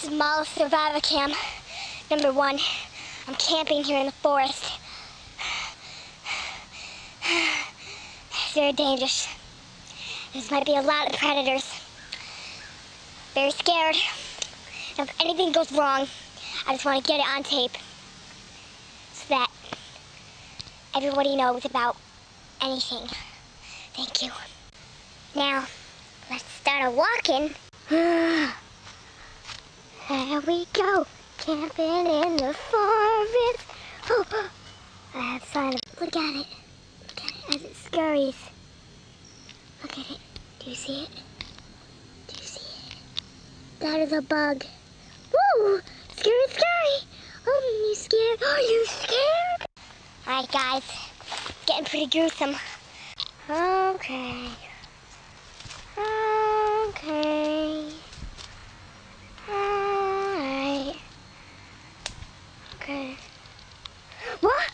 Small Survivor Cam. Number 1. I'm camping here in the forest. It's very dangerous. There might be a lot of predators. Very scared. And if anything goes wrong, I just want to get it on tape so that everybody knows about anything. Thank you. Now, let's start walking. There we go, camping in the forest. Oh, I have fun. Look at it. Look at it as it scurries. Look at it. Do you see it? Do you see it? That is a bug. Woo! Scary, scary. Oh, you scared? Are you scared? Alright, guys. It's getting pretty gruesome. Okay. Okay. Alright. Okay. What?